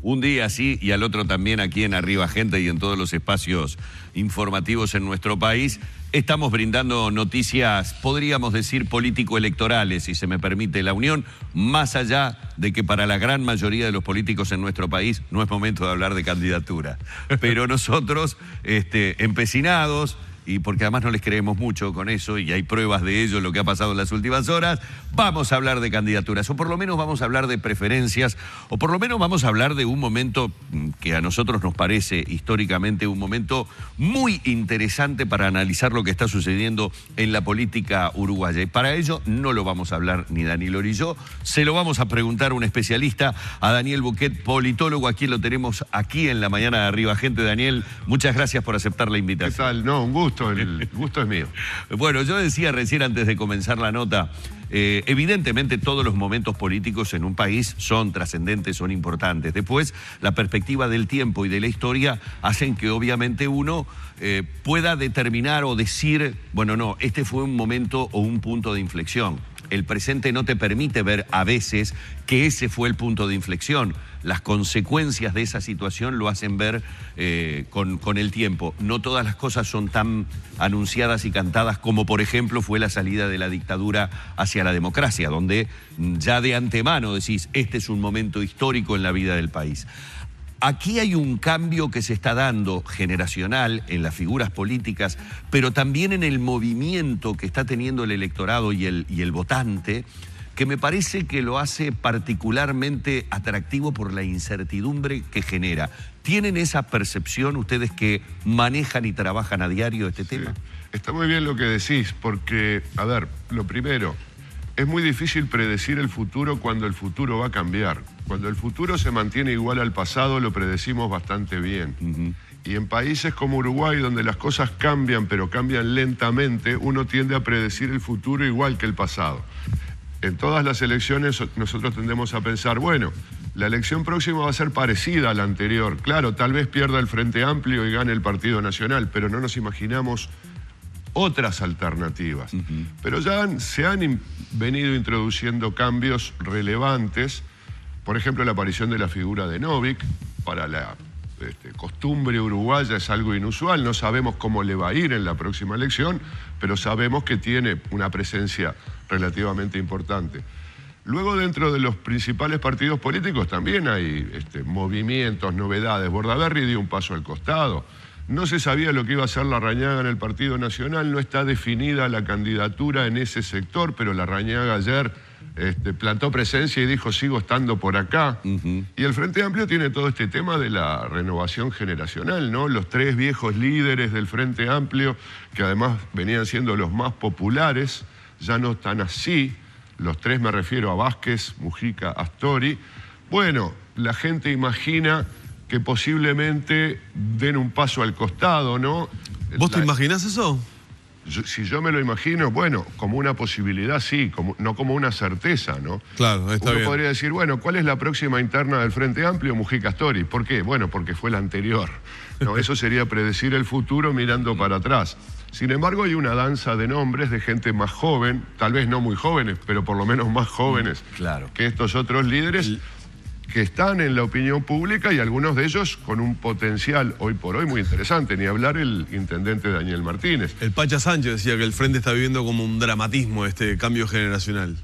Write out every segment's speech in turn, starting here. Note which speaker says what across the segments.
Speaker 1: un día sí y al otro también aquí en Arriba Gente y en todos los espacios informativos en nuestro país, estamos brindando noticias, podríamos decir, político-electorales, si se me permite la unión, más allá de que para la gran mayoría de los políticos en nuestro país no es momento de hablar de candidatura. Pero nosotros, empecinados, y porque además no les creemos mucho con eso, y hay pruebas de ello, lo que ha pasado en las últimas horas, vamos a hablar de candidaturas, o por lo menos vamos a hablar de preferencias, o por lo menos vamos a hablar de un momento que a nosotros nos parece históricamente un momento muy interesante para analizar lo que está sucediendo en la política uruguaya. Y para ello no lo vamos a hablar ni Daniel ni yo, se lo vamos a preguntar a un especialista, a Daniel Buquet, politólogo, a quien lo tenemos aquí en la mañana de Arriba Gente. Daniel, muchas gracias por aceptar la invitación.
Speaker 2: ¿Qué tal? No, un gusto. El gusto es mío.
Speaker 1: Bueno, yo decía recién antes de comenzar la nota, evidentemente todos los momentos políticos en un país son trascendentes, son importantes. Después, la perspectiva del tiempo y de la historia hacen que obviamente uno pueda determinar o decir, bueno, no, este fue un momento o un punto de inflexión. El presente no te permite ver a veces que ese fue el punto de inflexión. Las consecuencias de esa situación lo hacen ver con el tiempo. No todas las cosas son tan anunciadas y cantadas como, por ejemplo, fue la salida de la dictadura hacia la democracia, donde ya de antemano decís, este es un momento histórico en la vida del país. Aquí hay un cambio que se está dando generacional en las figuras políticas, pero también en el movimiento que está teniendo el electorado y el votante, que me parece que lo hace particularmente atractivo por la incertidumbre que genera. ¿Tienen esa percepción ustedes que manejan y trabajan a diario este tema?
Speaker 2: Está muy bien lo que decís, porque, a ver, lo primero, es muy difícil predecir el futuro cuando el futuro va a cambiar. Cuando el futuro se mantiene igual al pasado, lo predecimos bastante bien. Y en países como Uruguay, donde las cosas cambian, pero cambian lentamente, uno tiende a predecir el futuro igual que el pasado. En todas las elecciones nosotros tendemos a pensar, bueno, la elección próxima va a ser parecida a la anterior. Claro, tal vez pierda el Frente Amplio y gane el Partido Nacional, pero no nos imaginamos otras alternativas. Pero ya se han venido introduciendo cambios relevantes, por ejemplo, la aparición de la figura de Novik. Para la costumbre uruguaya es algo inusual, no sabemos cómo le va a ir en la próxima elección, pero sabemos que tiene una presencia relativamente importante. Luego, dentro de los principales partidos políticos también hay movimientos, novedades. Bordaberry dio un paso al costado. No se sabía lo que iba a hacer Larrañaga en el Partido Nacional, no está definida la candidatura en ese sector, pero Larrañaga ayer plantó presencia y dijo, sigo estando por acá. Y el Frente Amplio tiene todo este tema de la renovación generacional, ¿no? Los tres viejos líderes del Frente Amplio, que además venían siendo los más populares, ya no están así. Los tres me refiero a Vázquez, Mujica, Astori. Bueno, la gente imagina que posiblemente den un paso al costado, ¿no?
Speaker 3: ¿Vos te imaginás eso?
Speaker 2: Si yo me lo imagino, bueno, como una posibilidad, sí, no como una certeza, ¿no?
Speaker 3: Claro, está bien.
Speaker 2: Uno podría decir, bueno, ¿cuál es la próxima interna del Frente Amplio? Mujica, Astori. ¿Por qué? Bueno, porque fue la anterior. No, eso sería predecir el futuro mirando para atrás. Sin embargo, hay una danza de nombres de gente más joven, tal vez no muy jóvenes, pero por lo menos más jóvenes que estos otros líderes, que están en la opinión pública y algunos de ellos con un potencial hoy por hoy muy interesante. Ni hablar el intendente Daniel Martínez.
Speaker 3: El Pacha Sánchez decía que el Frente está viviendo como un dramatismo este cambio generacional.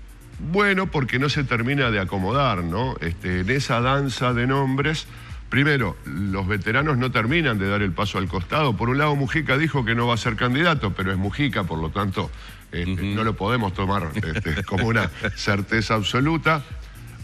Speaker 2: Bueno, porque no se termina de acomodar, ¿no? En esa danza de nombres, primero, los veteranos no terminan de dar el paso al costado. Por un lado, Mujica dijo que no va a ser candidato, pero es Mujica, por lo tanto, no lo podemos tomar como una certeza absoluta.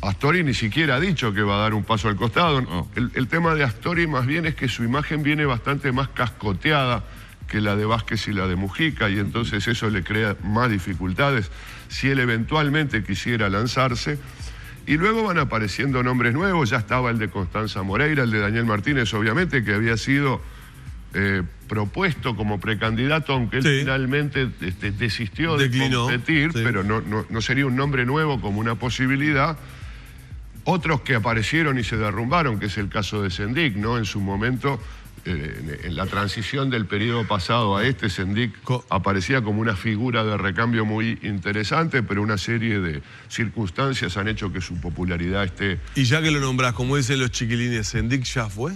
Speaker 2: Astori ni siquiera ha dicho que va a dar un paso al costado. No. El tema de Astori más bien es que su imagen viene bastante más cascoteada que la de Vázquez y la de Mujica, y entonces eso le crea más dificultades si él eventualmente quisiera lanzarse. Y luego van apareciendo nombres nuevos, ya estaba el de Constanza Moreira, el de Daniel Martínez, obviamente, que había sido propuesto como precandidato, aunque él finalmente desistió de competir, pero no sería un nombre nuevo como una posibilidad. Otros que aparecieron y se derrumbaron, que es el caso de Sendik, ¿no? En su momento en la transición del periodo pasado a este, Sendik aparecía como una figura de recambio muy interesante, pero una serie de circunstancias han hecho que su popularidad esté...
Speaker 3: Y ya que lo nombrás, como dicen los chiquilines, ¿Sendik ya fue?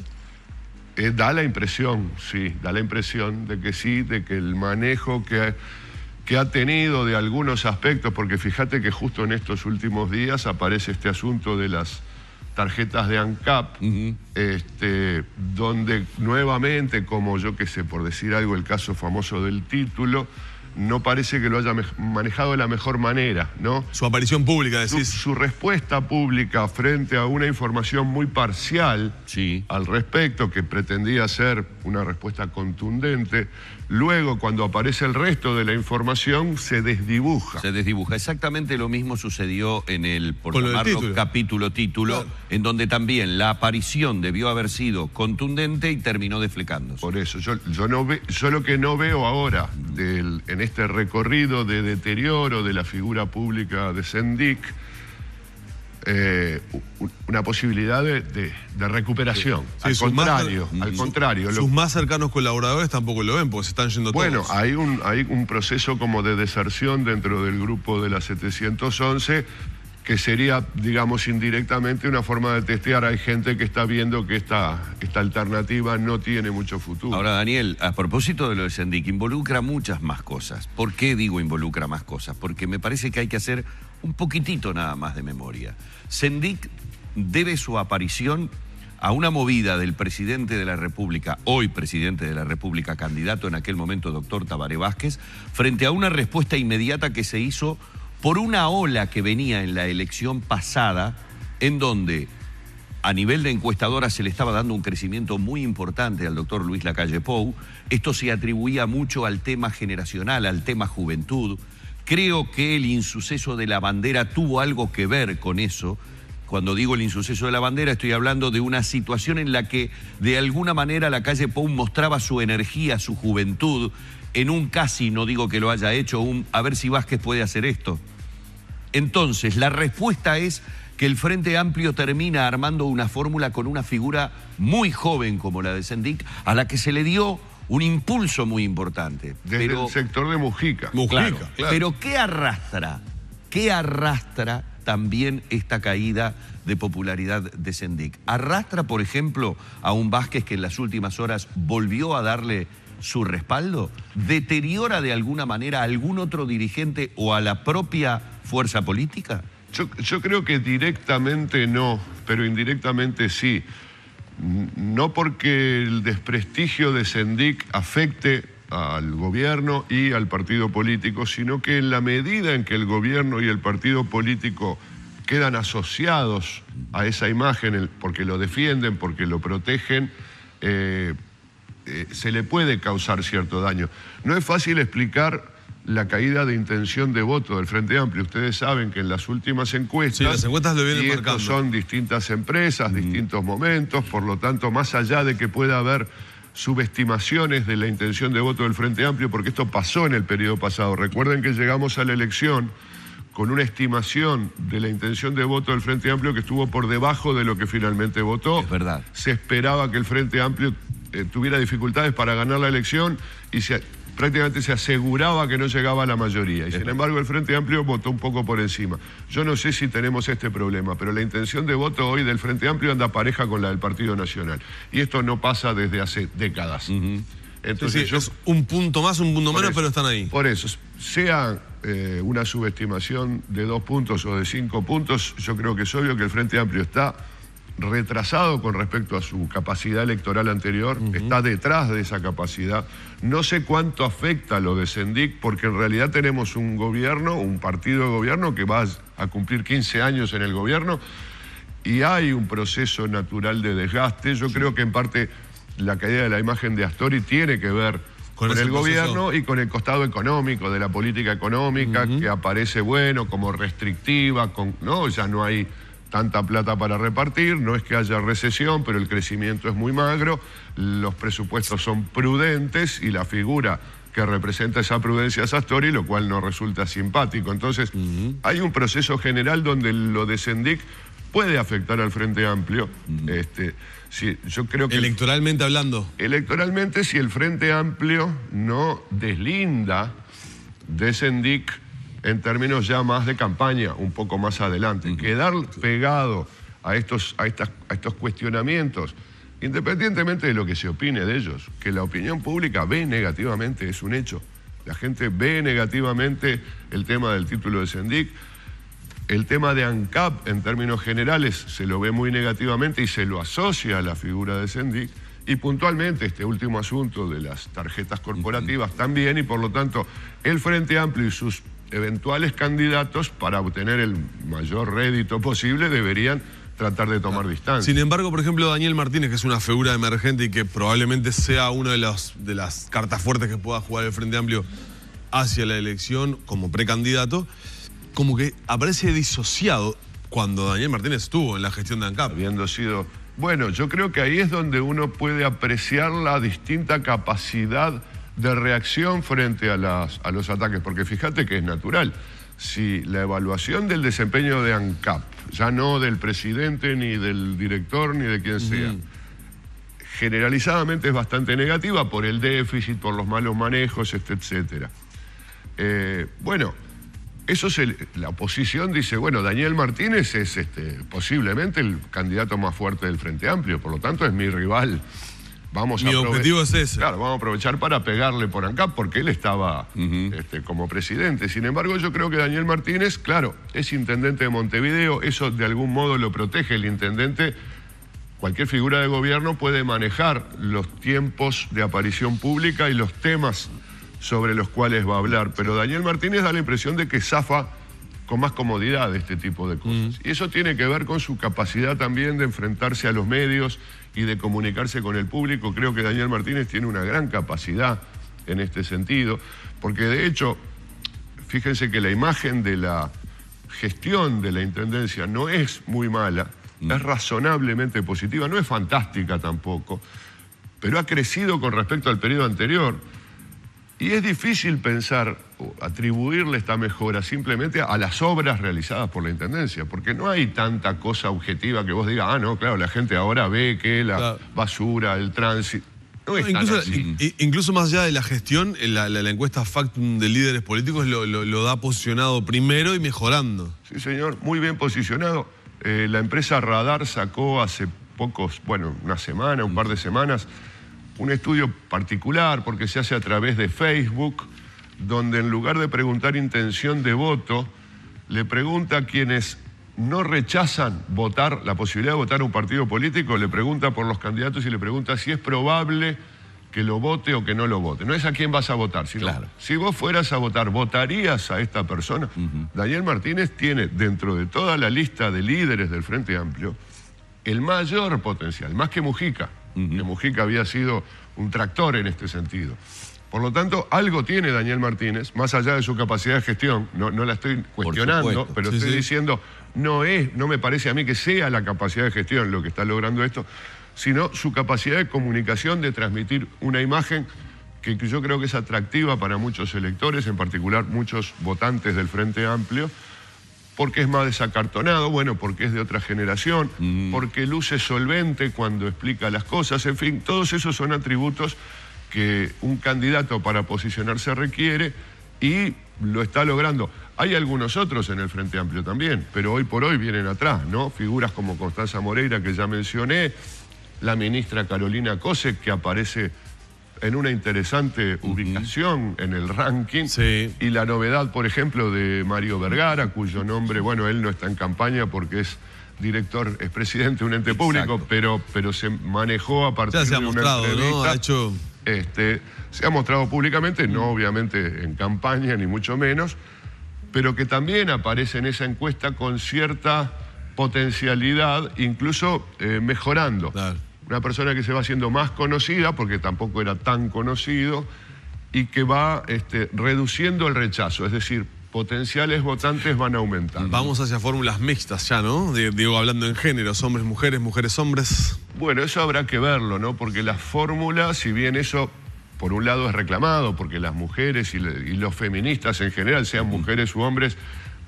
Speaker 2: Da la impresión, sí, da la impresión de que sí, de que el manejo que ha tenido de algunos aspectos, porque fíjate que justo en estos últimos días aparece este asunto de las tarjetas de ANCAP, donde nuevamente, como yo que sé, por decir algo, el caso famoso del título, no parece que lo haya manejado de la mejor manera, ¿no?
Speaker 3: Su aparición pública, decís.
Speaker 2: Su respuesta pública frente a una información muy parcial al respecto, que pretendía ser una respuesta contundente, luego cuando aparece el resto de la información se desdibuja.
Speaker 1: Se desdibuja. Exactamente lo mismo sucedió en el, por llamarlo, capítulo título, claro, en donde también la aparición debió haber sido contundente y terminó desflecándose.
Speaker 2: Por eso, yo lo que no veo ahora en este recorrido de deterioro de la figura pública de Sendik, una posibilidad de recuperación. Sí, al contrario.
Speaker 3: Sus más cercanos colaboradores tampoco lo ven, porque se están yendo todos.
Speaker 2: Bueno, hay un proceso como de deserción dentro del grupo de la 711, que sería, digamos, indirectamente una forma de testear. Hay gente que está viendo que esta alternativa no tiene mucho futuro.
Speaker 1: Ahora, Daniel, a propósito de lo de Sendik, involucra muchas más cosas. ¿Por qué digo involucra más cosas? Porque me parece que hay que hacer un poquitito nada más de memoria. Sendik debe su aparición a una movida del presidente de la República, hoy presidente de la República, candidato en aquel momento, doctor Tabaré Vázquez, frente a una respuesta inmediata que se hizo por una ola que venía en la elección pasada, en donde a nivel de encuestadora se le estaba dando un crecimiento muy importante al doctor Luis Lacalle Pou. Esto se atribuía mucho al tema generacional, al tema juventud. Creo que el insuceso de la bandera tuvo algo que ver con eso. Cuando digo el insuceso de la bandera, estoy hablando de una situación en la que de alguna manera Lacalle Pou mostraba su energía, su juventud, en un casi, no digo que lo haya hecho, a ver si Vázquez puede hacer esto. Entonces, la respuesta es que el Frente Amplio termina armando una fórmula con una figura muy joven como la de Sendik, a la que se le dio un impulso muy importante.
Speaker 2: Desde el sector de Mujica.
Speaker 1: Claro. Pero ¿qué arrastra? ¿Qué arrastra también esta caída de popularidad de Sendik? ¿Arrastra, por ejemplo, a un Vázquez que en las últimas horas volvió a darle su respaldo? ¿Deteriora de alguna manera a algún otro dirigente o a la propia fuerza política?
Speaker 2: Yo creo que directamente no, pero indirectamente sí. No porque el desprestigio de Sendik afecte al gobierno y al partido político, sino que en la medida en que el gobierno y el partido político quedan asociados a esa imagen, porque lo defienden, porque lo protegen, se le puede causar cierto daño. No es fácil explicar la caída de intención de voto del Frente Amplio. Ustedes saben que en las últimas encuestas,
Speaker 3: sí, las encuestas lo vienen marcando.
Speaker 2: Estos son distintas empresas, distintos momentos, por lo tanto, más allá de que pueda haber subestimaciones de la intención de voto del Frente Amplio, porque esto pasó en el periodo pasado. Recuerden que llegamos a la elección con una estimación de la intención de voto del Frente Amplio que estuvo por debajo de lo que finalmente votó.
Speaker 1: Es verdad.
Speaker 2: Se esperaba que el Frente Amplio tuviera dificultades para ganar la elección y prácticamente se aseguraba que no llegaba a la mayoría. Y sin embargo el Frente Amplio votó un poco por encima. Yo no sé si tenemos este problema, pero la intención de voto hoy del Frente Amplio anda pareja con la del Partido Nacional. Y esto no pasa desde hace décadas.
Speaker 3: Entonces, sí, es un punto más, un punto menos, pero están ahí.
Speaker 2: Por eso, sea una subestimación de 2 puntos o de 5 puntos, yo creo que es obvio que el Frente Amplio está retrasado con respecto a su capacidad electoral anterior, está detrás de esa capacidad. No sé cuánto afecta lo de Sendik, porque en realidad tenemos un gobierno, un partido de gobierno que va a cumplir 15 años en el gobierno y hay un proceso natural de desgaste. Yo creo que en parte la caída de la imagen de Astori tiene que ver con el gobierno y con el costado económico, de la política económica, que aparece, bueno, como restrictiva, ya no hay tanta plata para repartir, no es que haya recesión, pero el crecimiento es muy magro, los presupuestos son prudentes y la figura que representa esa prudencia es Astori, lo cual no resulta simpático. Entonces, hay un proceso general donde lo de Sendik puede afectar al Frente Amplio. Sí, yo creo que
Speaker 3: Electoralmente hablando.
Speaker 2: electoralmente, si el Frente Amplio no deslinda de Sendik en términos ya más de campaña, un poco más adelante. Quedar pegado a estos cuestionamientos, independientemente de lo que se opine de ellos, que la opinión pública ve negativamente, es un hecho. La gente ve negativamente el tema del título de Sendik. El tema de ANCAP, en términos generales, se lo ve muy negativamente y se lo asocia a la figura de Sendik. Y puntualmente este último asunto de las tarjetas corporativas también, y por lo tanto el Frente Amplio y sus eventuales candidatos, para obtener el mayor rédito posible, deberían tratar de tomar distancia.
Speaker 3: Sin embargo, por ejemplo, Daniel Martínez, que es una figura emergente y que probablemente sea una de las cartas fuertes que pueda jugar el Frente Amplio hacia la elección como precandidato, como que aparece disociado cuando Daniel Martínez estuvo en la gestión de ANCAP.
Speaker 2: Habiendo sido... Bueno, yo creo que ahí es donde uno puede apreciar la distinta capacidad de reacción frente a los ataques, porque fíjate que es natural. Si la evaluación del desempeño de ANCAP, ya no del presidente, ni del director, ni de quien sea, generalizadamente es bastante negativa por el déficit, por los malos manejos, etcétera. Bueno, la oposición dice, bueno, Daniel Martínez es posiblemente el candidato más fuerte del Frente Amplio, por lo tanto es mi rival.
Speaker 3: Mi objetivo es ese.
Speaker 2: Claro, vamos a aprovechar para pegarle por ANCAP porque él estaba como presidente. Sin embargo, yo creo que Daniel Martínez, claro, es intendente de Montevideo, eso de algún modo lo protege. El intendente, cualquier figura de gobierno puede manejar los tiempos de aparición pública y los temas sobre los cuales va a hablar. Pero Daniel Martínez da la impresión de que zafa con más comodidad de este tipo de cosas. Y eso tiene que ver con su capacidad también de enfrentarse a los medios y de comunicarse con el público. Creo que Daniel Martínez tiene una gran capacidad en este sentido, porque de hecho, fíjense que la imagen de la gestión de la Intendencia no es muy mala, es razonablemente positiva, no es fantástica tampoco, pero ha crecido con respecto al periodo anterior. Y es difícil pensar o atribuirle esta mejora simplemente a las obras realizadas por la Intendencia, porque no hay tanta cosa objetiva que vos digas, ah, no, claro, la gente ahora ve que la basura, el tránsito... No es tan así.
Speaker 3: Incluso más allá de la gestión, la encuesta Factum de líderes políticos lo da posicionado primero y mejorando.
Speaker 2: Sí, señor, muy bien posicionado. La empresa Radar sacó hace una semana, un par de semanas, un estudio particular, porque se hace a través de Facebook, donde en lugar de preguntar intención de voto, le pregunta a quienes no rechazan votar, la posibilidad de votar a un partido político, le pregunta por los candidatos y le pregunta si es probable que lo vote o que no lo vote. No es a quién vas a votar, sino si vos fueras a votar, ¿votarías a esta persona? Daniel Martínez tiene, dentro de toda la lista de líderes del Frente Amplio, el mayor potencial, más que Mujica. Que Mujica había sido un tractor en este sentido. Por lo tanto, algo tiene Daniel Martínez, más allá de su capacidad de gestión, no la estoy cuestionando, pero estoy diciendo, no me parece a mí que sea la capacidad de gestión lo que está logrando esto, sino su capacidad de comunicación, de transmitir una imagen que yo creo que es atractiva para muchos electores, en particular muchos votantes del Frente Amplio, porque es más desacartonado, bueno, porque es de otra generación, porque luce solvente cuando explica las cosas, en fin, todos esos son atributos que un candidato para posicionarse requiere y lo está logrando. Hay algunos otros en el Frente Amplio también, pero hoy por hoy vienen atrás, ¿no? Figuras como Constanza Moreira, que ya mencioné, la ministra Carolina Cose, que aparece en una interesante ubicación en el ranking, y la novedad, por ejemplo, de Mario Vergara, cuyo nombre, bueno, él no está en campaña porque es presidente de un ente público, pero se manejó a partir de una entrevista.
Speaker 3: ¿No?
Speaker 2: Se ha mostrado públicamente, no obviamente en campaña, ni mucho menos, pero que también aparece en esa encuesta con cierta potencialidad, incluso mejorando. Una persona que se va haciendo más conocida, porque tampoco era tan conocido, y que va reduciendo el rechazo, es decir, potenciales votantes van aumentando.
Speaker 3: Vamos hacia fórmulas mixtas ya, ¿no? Digo, hablando en géneros, hombres, mujeres, mujeres, hombres.
Speaker 2: Bueno, eso habrá que verlo, ¿no? Porque la fórmula, si bien eso, por un lado, es reclamado, porque las mujeres y los feministas en general, sean mujeres u hombres,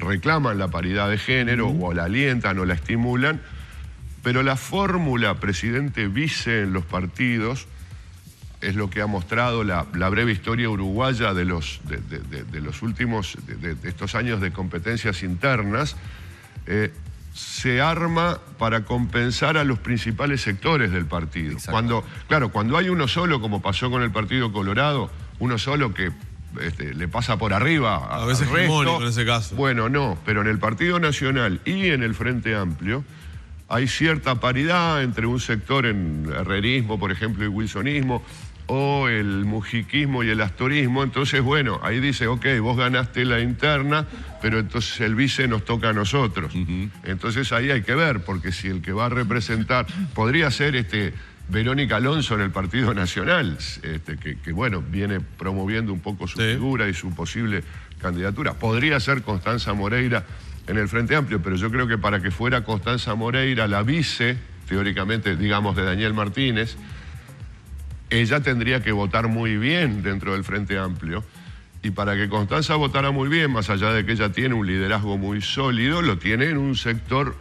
Speaker 2: reclaman la paridad de género o la alientan o la estimulan, pero la fórmula presidente-vice en los partidos es lo que ha mostrado la breve historia uruguaya de los últimos, de estos años de competencias internas. Se arma para compensar a los principales sectores del partido. Cuando hay uno solo, como pasó con el Partido Colorado, uno solo que le pasa por arriba
Speaker 3: a veces hegemónico en ese caso.
Speaker 2: Bueno, no, pero en el Partido Nacional y en el Frente Amplio hay cierta paridad entre un sector en herrerismo, por ejemplo, y wilsonismo, o el mujiquismo y el astorismo. Entonces, bueno, ahí dice, ok, vos ganaste la interna, pero entonces el vice nos toca a nosotros. Entonces ahí hay que ver, porque si el que va a representar, podría ser Verónica Alonso en el Partido Nacional, que bueno, viene promoviendo un poco su figura y su posible candidatura. Podría ser Constanza Moreira en el Frente Amplio, pero yo creo que para que fuera Constanza Moreira la vice, teóricamente, digamos, de Daniel Martínez, ella tendría que votar muy bien dentro del Frente Amplio. Y para que Constanza votara muy bien, más allá de que ella tiene un liderazgo muy sólido, lo tiene en un sector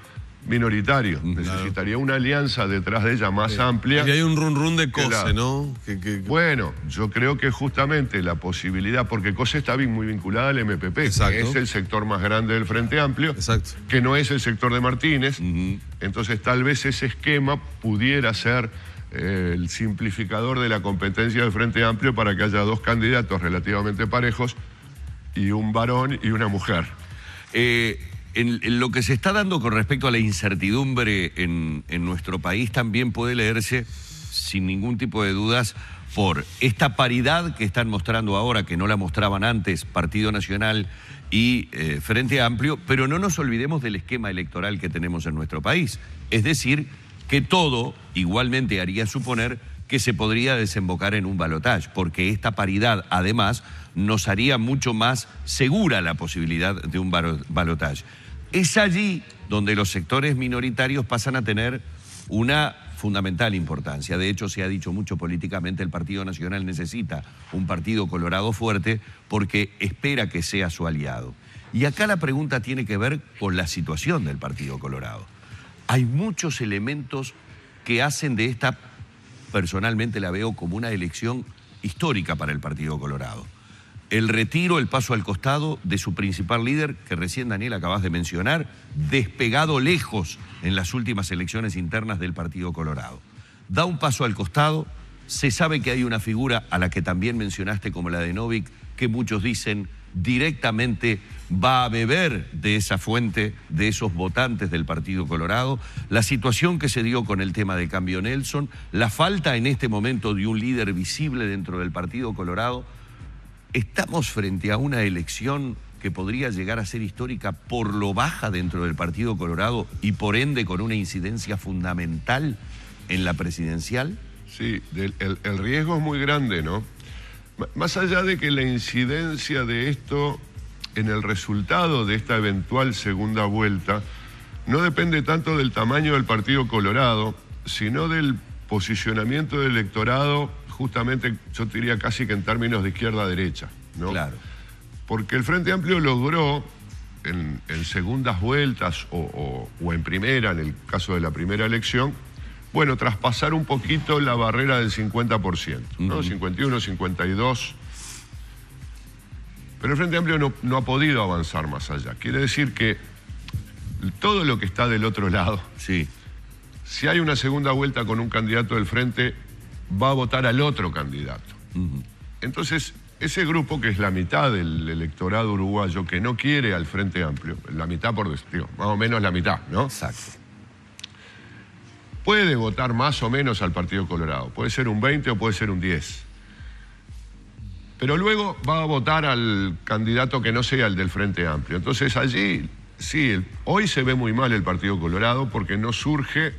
Speaker 2: minoritario. Necesitaría una alianza detrás de ella más amplia.
Speaker 3: Y hay un run de COSE, ¿no?
Speaker 2: Bueno, yo creo que justamente la posibilidad, porque COSE está muy vinculada al MPP, que es el sector más grande del Frente Amplio, que no es el sector de Martínez. Entonces tal vez ese esquema pudiera ser el simplificador de la competencia del Frente Amplio para que haya dos candidatos relativamente parejos y un varón y una mujer.
Speaker 1: En lo que se está dando con respecto a la incertidumbre en nuestro país también puede leerse, sin ningún tipo de dudas, por esta paridad que están mostrando ahora, que no la mostraban antes Partido Nacional y Frente Amplio, pero no nos olvidemos del esquema electoral que tenemos en nuestro país. Es decir, que todo igualmente haría suponer que se podría desembocar en un balotaje, porque esta paridad, además, nos haría mucho más segura la posibilidad de un balotaje. Es allí donde los sectores minoritarios pasan a tener una fundamental importancia. De hecho, se ha dicho mucho políticamente, el Partido Nacional necesita un Partido Colorado fuerte porque espera que sea su aliado. Y acá la pregunta tiene que ver con la situación del Partido Colorado. Hay muchos elementos que hacen de esta, personalmente la veo como una elección histórica para el Partido Colorado. El retiro, el paso al costado de su principal líder, que recién Daniel acabas de mencionar, despegado lejos en las últimas elecciones internas del Partido Colorado. Da un paso al costado, se sabe que hay una figura a la que también mencionaste como la de Novick, que muchos dicen directamente va a beber de esa fuente, de esos votantes del Partido Colorado. La situación que se dio con el tema de Cambio Nelson, la falta en este momento de un líder visible dentro del Partido Colorado. Estamos frente a una elección que podría llegar a ser histórica por lo baja dentro del Partido Colorado y por ende con una incidencia fundamental en la presidencial.
Speaker 2: Sí, el riesgo es muy grande, ¿no? Más allá de que la incidencia de esto en el resultado de esta eventual segunda vuelta no depende tanto del tamaño del Partido Colorado, sino del posicionamiento del electorado, justamente yo diría casi que en términos de izquierda a derecha, ¿no?
Speaker 1: Claro.
Speaker 2: Porque el Frente Amplio logró en segundas vueltas o en primera, en el caso de la primera elección, bueno, traspasar un poquito la barrera del 50%, ¿no? 51, 52. Pero el Frente Amplio no ha podido avanzar más allá. Quiere decir que todo lo que está del otro lado,
Speaker 1: sí,
Speaker 2: si hay una segunda vuelta con un candidato del Frente, va a votar al otro candidato. Entonces, ese grupo, que es la mitad del electorado uruguayo, que no quiere al Frente Amplio, la mitad más o menos la mitad, ¿no?
Speaker 1: Exacto.
Speaker 2: Puede votar más o menos al Partido Colorado. Puede ser un 20 o puede ser un 10. Pero luego va a votar al candidato que no sea el del Frente Amplio. Entonces allí, sí, hoy se ve muy mal el Partido Colorado porque no surge.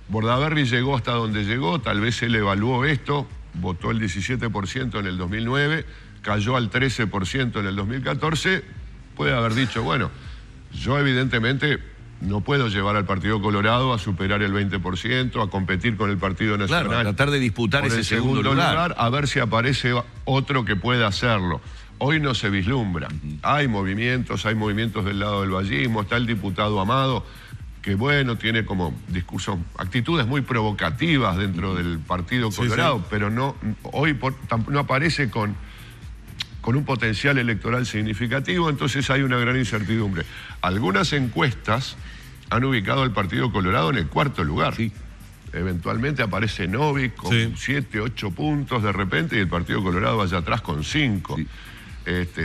Speaker 2: Bordaberry llegó hasta donde llegó, tal vez él evaluó esto, votó el 17% en el 2009, cayó al 13% en el 2014. Puede haber dicho, bueno, yo evidentemente no puedo llevar al Partido Colorado a superar el 20%, a competir con el Partido Nacional.
Speaker 1: Claro, a tratar de disputar ese segundo lugar.
Speaker 2: A ver si aparece otro que pueda hacerlo. Hoy no se vislumbra. Hay movimientos del lado del vallismo, está el diputado Amado, que bueno, tiene como discursos, actitudes muy provocativas dentro del Partido Colorado, sí. Pero no, hoy no aparece con un potencial electoral significativo, entonces hay una gran incertidumbre. Algunas encuestas han ubicado al Partido Colorado en el 4º lugar. Sí. Eventualmente aparece Novik con 7, 8 puntos de repente y el Partido Colorado vaya atrás con 5. Sí.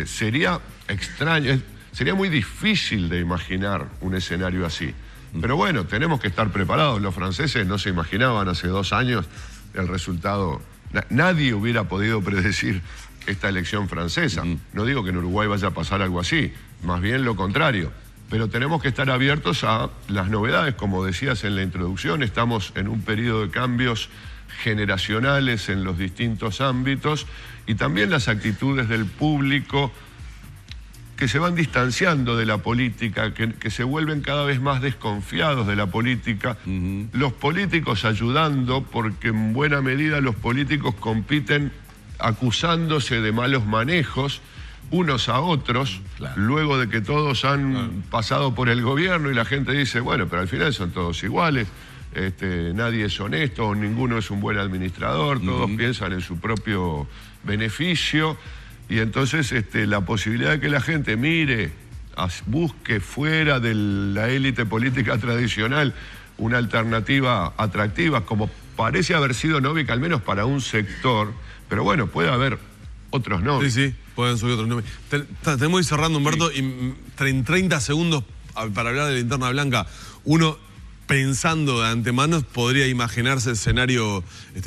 Speaker 2: Sería extraño, sería muy difícil de imaginar un escenario así. Pero bueno, tenemos que estar preparados. Los franceses no se imaginaban hace 2 años el resultado. Nadie hubiera podido predecir esta elección francesa. No digo que en Uruguay vaya a pasar algo así, más bien lo contrario. Pero tenemos que estar abiertos a las novedades. Como decías en la introducción, estamos en un periodo de cambios generacionales en los distintos ámbitos y también las actitudes del público que se van distanciando de la política, que se vuelven cada vez más desconfiados de la política. Los políticos ayudando, porque en buena medida los políticos compiten acusándose de malos manejos unos a otros, luego de que todos han pasado por el gobierno y la gente dice, bueno, pero al final son todos iguales, nadie es honesto, ninguno es un buen administrador, todos piensan en su propio beneficio. Y entonces la posibilidad de que la gente mire, busque fuera de la élite política tradicional una alternativa atractiva, como parece haber sido Novik, al menos para un sector, pero bueno, puede haber otros Novik.
Speaker 3: Sí, pueden subir otros Novik. Tenemos que ir cerrando, Humberto, y en 30 segundos para hablar de la Linterna Blanca. Uno, pensando de antemano, podría imaginarse el escenario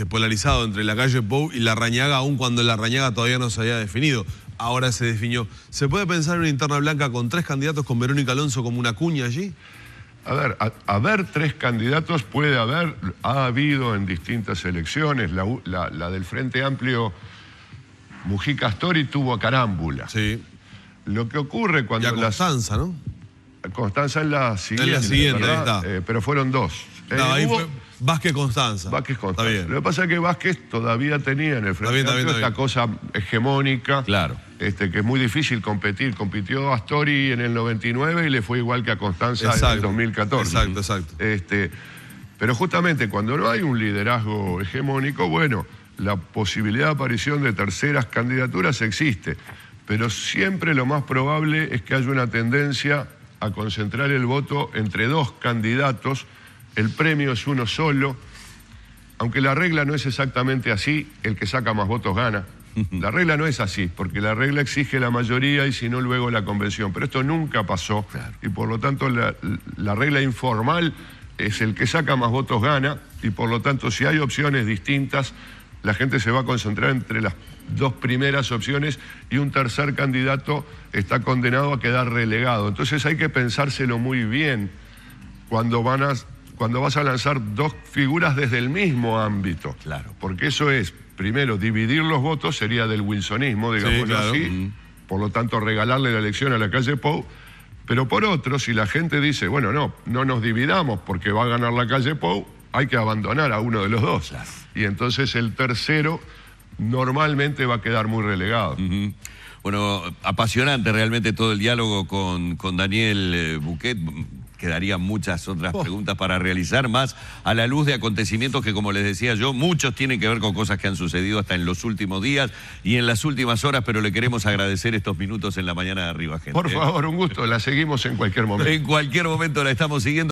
Speaker 3: polarizado entre Lacalle Pou y Larrañaga, aun cuando Larrañaga todavía no se había definido. Ahora se definió. ¿Se puede pensar en una Linterna Blanca con 3 candidatos, con Verónica Alonso como una cuña allí?
Speaker 2: A ver, haber 3 candidatos puede haber, ha habido en distintas elecciones. La del Frente Amplio, Mujica Astori, tuvo a Carámbula.
Speaker 3: Sí.
Speaker 2: Lo que ocurre cuando...
Speaker 3: Y a Constanza, ¿no?
Speaker 2: Constanza en la siguiente,
Speaker 3: en la siguiente, ahí está.
Speaker 2: Pero fueron 2.
Speaker 3: No, ahí fue Vázquez-Constanza.
Speaker 2: Vázquez-Constanza. Lo que pasa es que Vázquez todavía tenía en el Frente Amplio esta cosa hegemónica,
Speaker 1: claro,
Speaker 2: que es muy difícil competir. Compitió Astori en el 99 y le fue igual que a Constanza en el 2014.
Speaker 3: Exacto.
Speaker 2: Pero justamente cuando no hay un liderazgo hegemónico, bueno, la posibilidad de aparición de terceras candidaturas existe. Pero siempre lo más probable es que haya una tendencia a concentrar el voto entre 2 candidatos. El premio es uno solo, aunque la regla no es exactamente así, el que saca más votos gana. La regla no es así, porque la regla exige la mayoría y si no luego la convención. Pero esto nunca pasó, y por lo tanto la regla informal es el que saca más votos gana, y por lo tanto si hay opciones distintas, la gente se va a concentrar entre las 2 primeras opciones y un tercer candidato está condenado a quedar relegado. Entonces hay que pensárselo muy bien cuando vas a lanzar 2 figuras desde el mismo ámbito.
Speaker 1: Claro.
Speaker 2: Porque eso es, primero, dividir los votos, sería del wilsonismo, digámoslo así, por lo tanto regalarle la elección a Lacalle Pou. Pero por otro, si la gente dice, bueno, no nos dividamos porque va a ganar Lacalle Pou, hay que abandonar a uno de los 2. Claro. Y entonces el tercero normalmente va a quedar muy relegado.
Speaker 1: Bueno, apasionante realmente todo el diálogo con Daniel Bouquet. Quedarían muchas otras preguntas para realizar, más a la luz de acontecimientos que, como les decía yo, muchos tienen que ver con cosas que han sucedido hasta en los últimos días y en las últimas horas, pero le queremos agradecer estos minutos en la mañana de Arriba, gente.
Speaker 2: Por favor, un gusto, la seguimos en cualquier momento.
Speaker 1: En cualquier momento la estamos siguiendo.